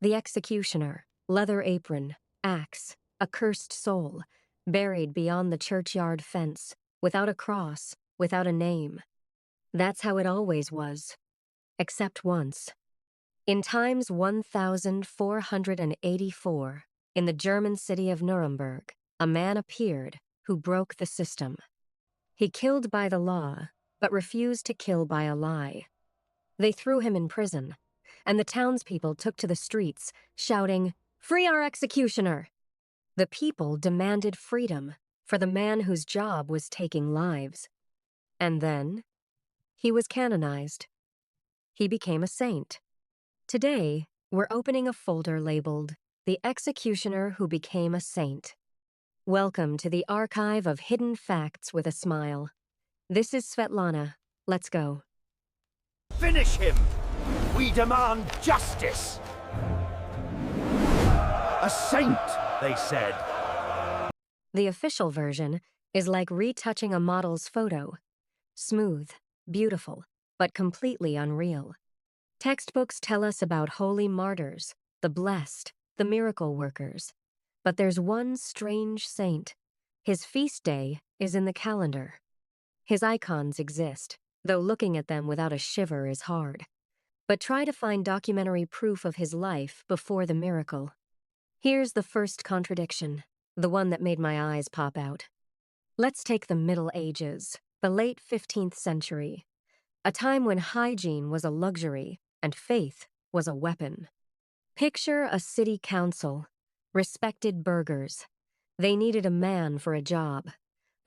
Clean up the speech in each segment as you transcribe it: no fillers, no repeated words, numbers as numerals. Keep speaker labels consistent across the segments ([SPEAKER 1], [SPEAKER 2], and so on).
[SPEAKER 1] The executioner, leather apron, axe, a cursed soul, buried beyond the churchyard fence, without a cross, without a name. That's how it always was. Except once. In times 1484, in the German city of Nuremberg, a man appeared who broke the system. He killed by the law, but refused to kill by a lie. They threw him in prison, and the townspeople took to the streets, shouting, "Free our executioner!" The people demanded freedom for the man whose job was taking lives. And then, he was canonized. He became a saint. Today, we're opening a folder labeled, "The Executioner Who Became a Saint." Welcome to the archive of hidden facts with a smile. This is Svetlana. Let's go.
[SPEAKER 2] Finish him! We demand justice! A saint, they said.
[SPEAKER 1] The official version is like retouching a model's photo. Smooth, beautiful, but completely unreal. Textbooks tell us about holy martyrs, the blessed, the miracle workers. But there's one strange saint. His feast day is in the calendar. His icons exist, though looking at them without a shiver is hard. But try to find documentary proof of his life before the miracle. Here's the first contradiction, the one that made my eyes pop out. Let's take the Middle Ages, the late 15th century, a time when hygiene was a luxury and faith was a weapon. Picture a city council, respected burghers. They needed a man for a job,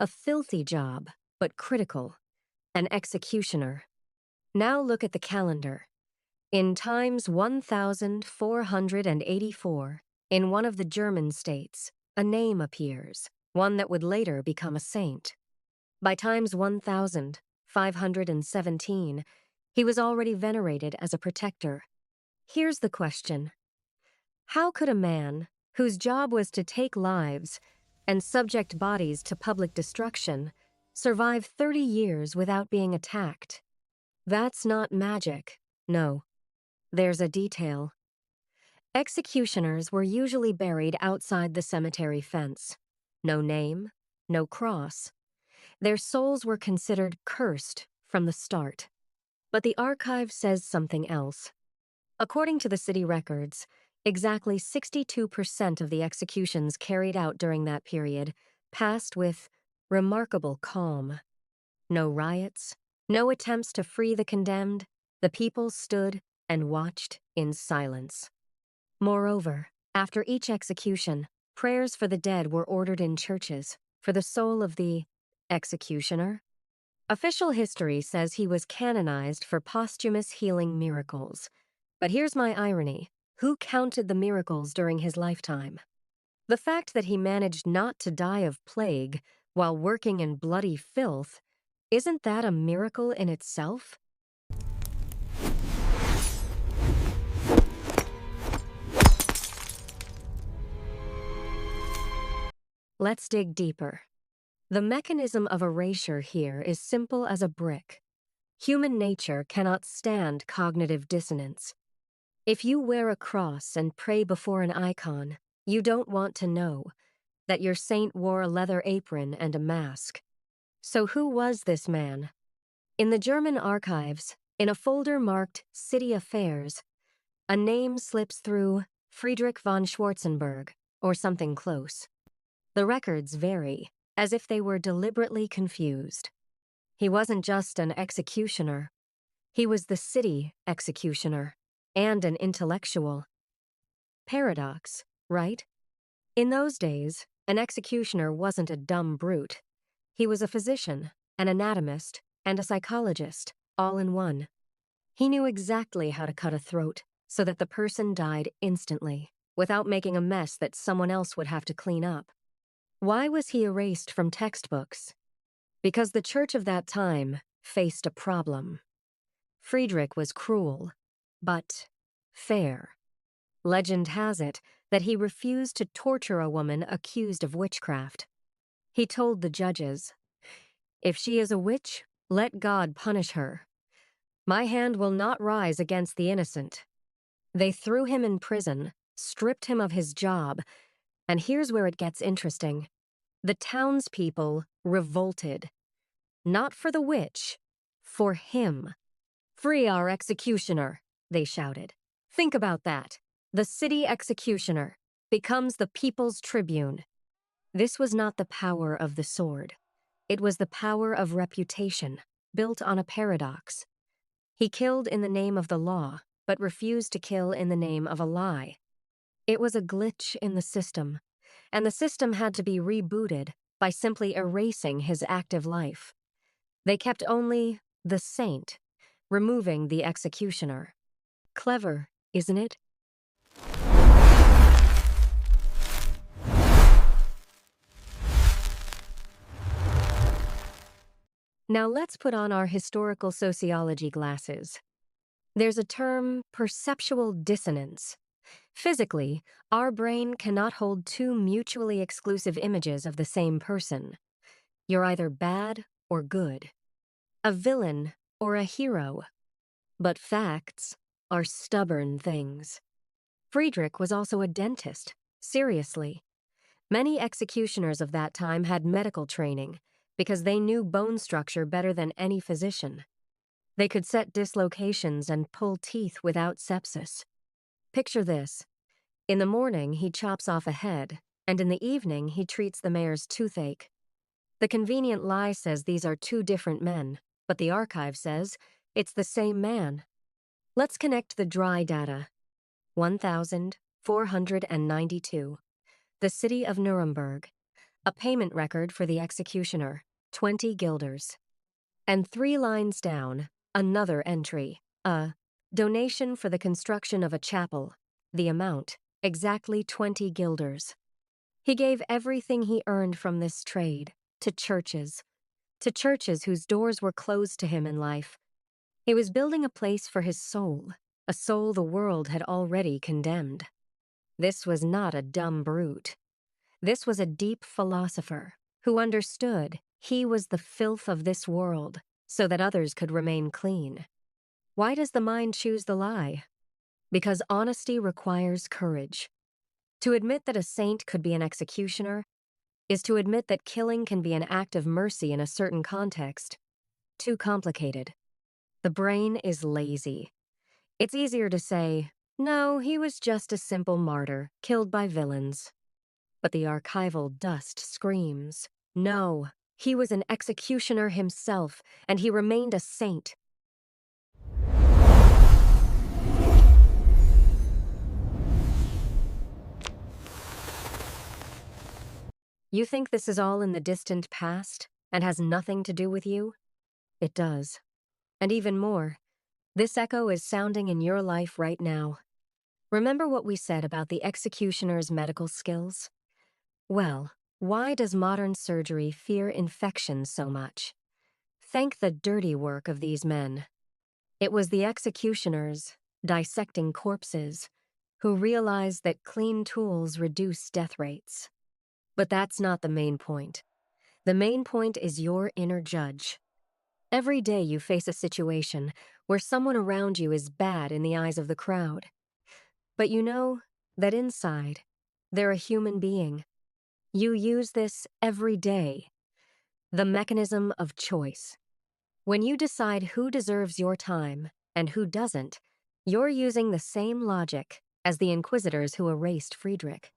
[SPEAKER 1] a filthy job, but critical, an executioner. Now look at the calendar. In times 1484, in one of the German states, a name appears, one that would later become a saint. By times 1517, he was already venerated as a protector. Here's the question. How could a man, whose job was to take lives and subject bodies to public destruction, survive 30 years without being attacked? That's not magic, no. There's a detail. Executioners were usually buried outside the cemetery fence. No name, no cross. Their souls were considered cursed from the start. But the archive says something else. According to the city records, exactly 62% of the executions carried out during that period passed with remarkable calm. No riots, no attempts to free the condemned. The people stood and watched in silence. Moreover, after each execution, prayers for the dead were ordered in churches for the soul of the executioner. Official history says he was canonized for posthumous healing miracles. But here's my irony. Who counted the miracles during his lifetime? The fact that he managed not to die of plague while working in bloody filth, isn't that a miracle in itself? Let's dig deeper. The mechanism of erasure here is simple as a brick. Human nature cannot stand cognitive dissonance. If you wear a cross and pray before an icon, you don't want to know that your saint wore a leather apron and a mask. So who was this man? In the German archives, in a folder marked City Affairs, a name slips through Friedrich von Schwarzenberg, or something close. The records vary, as if they were deliberately confused. He wasn't just an executioner. He was the city executioner, and an intellectual. Paradox, right? In those days, an executioner wasn't a dumb brute. He was a physician, an anatomist, and a psychologist, all in one. He knew exactly how to cut a throat so that the person died instantly, without making a mess that someone else would have to clean up. Why was he erased from textbooks? Because the church of that time faced a problem. Friedrich was cruel, but fair. Legend has it that he refused to torture a woman accused of witchcraft. He told the judges, "If she is a witch, let God punish her. My hand will not rise against the innocent." They threw him in prison, stripped him of his job, and here's where it gets interesting. The townspeople revolted. Not for the witch, for him. "Free our executioner," they shouted. Think about that. The city executioner becomes the people's tribune. This was not the power of the sword. It was the power of reputation, built on a paradox. He killed in the name of the law, but refused to kill in the name of a lie. It was a glitch in the system, and the system had to be rebooted by simply erasing his active life. They kept only the saint, removing the executioner. Clever, isn't it? Now let's put on our historical sociology glasses. There's a term, perceptual dissonance. Physically, our brain cannot hold two mutually exclusive images of the same person. You're either bad or good, a villain or a hero. But facts are stubborn things. Friedrich was also a dentist, seriously. Many executioners of that time had medical training because they knew bone structure better than any physician. They could set dislocations and pull teeth without sepsis. Picture this. In the morning, he chops off a head, and in the evening, he treats the mayor's toothache. The convenient lie says these are two different men, but the archive says it's the same man. Let's connect the dry data. 1,492. The city of Nuremberg. A payment record for the executioner, 20 guilders. And 3 lines down, another entry, a donation for the construction of a chapel. The amount, exactly 20 guilders. He gave everything he earned from this trade to churches whose doors were closed to him in life. He was building a place for his soul, a soul the world had already condemned. This was not a dumb brute. This was a deep philosopher who understood he was the filth of this world so that others could remain clean. Why does the mind choose the lie? Because honesty requires courage. To admit that a saint could be an executioner is to admit that killing can be an act of mercy in a certain context. Too complicated. The brain is lazy. It's easier to say, no, he was just a simple martyr, killed by villains. But the archival dust screams, no, he was an executioner himself, and he remained a saint. You think this is all in the distant past and has nothing to do with you? It does. And even more, this echo is sounding in your life right now. Remember what we said about the executioner's medical skills? Well, why does modern surgery fear infection so much? Thank the dirty work of these men. It was the executioners, dissecting corpses, who realized that clean tools reduce death rates. But that's not the main point. The main point is your inner judge. Every day you face a situation where someone around you is bad in the eyes of the crowd. But you know that inside, they're a human being. You use this every day. The mechanism of choice. When you decide who deserves your time and who doesn't, you're using the same logic as the inquisitors who erased Friedrich.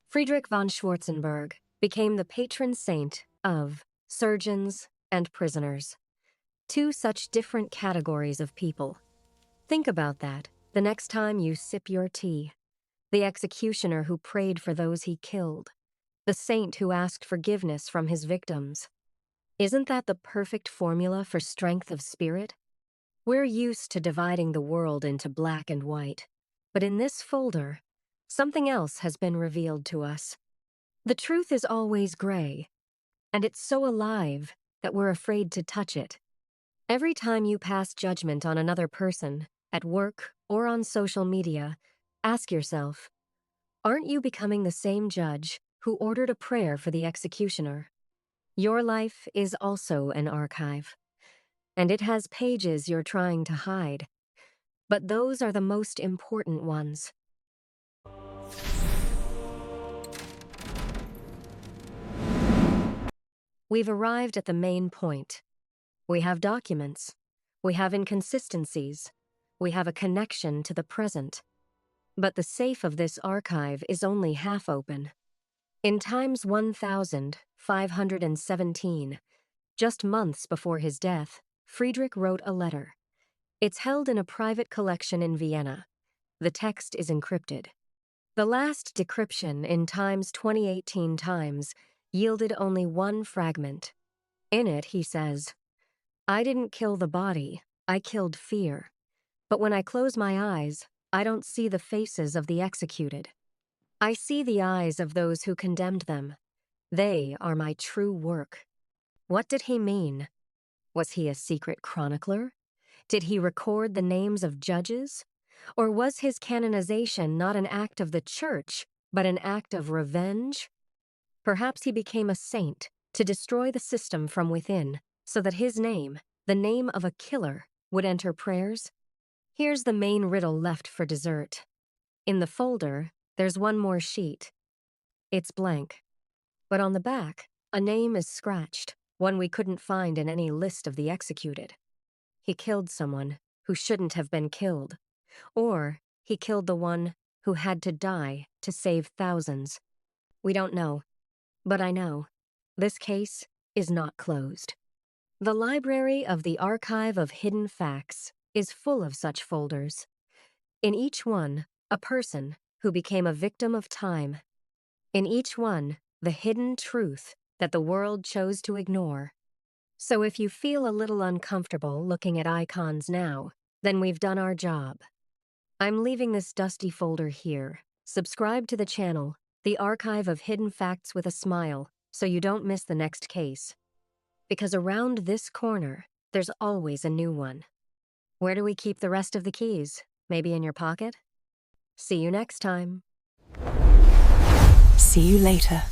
[SPEAKER 1] Friedrich von Schwarzenberg became the patron saint of surgeons and prisoners. Two such different categories of people. Think about that the next time you sip your tea. The executioner who prayed for those he killed. The saint who asked forgiveness from his victims. Isn't that the perfect formula for strength of spirit? We're used to dividing the world into black and white, but in this folder, something else has been revealed to us. The truth is always gray, and it's so alive that we're afraid to touch it. Every time you pass judgment on another person, at work or on social media, ask yourself, aren't you becoming the same judge who ordered a prayer for the executioner? Your life is also an archive, and it has pages you're trying to hide. But those are the most important ones. We've arrived at the main point. We have documents. We have inconsistencies. We have a connection to the present. But the safe of this archive is only half open. In times 1517, just months before his death, Friedrich wrote a letter. It's held in a private collection in Vienna. The text is encrypted. The last decryption in Times 2018 Times yielded only one fragment. In it, he says, "I didn't kill the body, I killed fear. But when I close my eyes, I don't see the faces of the executed. I see the eyes of those who condemned them. They are my true work." What did he mean? Was he a secret chronicler? Did he record the names of judges? Or was his canonization not an act of the church, but an act of revenge? Perhaps he became a saint to destroy the system from within, so that his name, the name of a killer, would enter prayers? Here's the main riddle left for dessert. In the folder, there's one more sheet. It's blank. But on the back, a name is scratched, one we couldn't find in any list of the executed. He killed someone who shouldn't have been killed. Or he killed the one who had to die to save thousands. We don't know. But I know. This case is not closed. The library of the Archive of Hidden Facts is full of such folders. In each one, a person who became a victim of time. In each one, the hidden truth that the world chose to ignore. So if you feel a little uncomfortable looking at icons now, then we've done our job. I'm leaving this dusty folder here. Subscribe to the channel, the Archive of Hidden Facts with a Smile, so you don't miss the next case. Because around this corner, there's always a new one. Where do we keep the rest of the keys? Maybe in your pocket? See you next time.
[SPEAKER 3] See you later.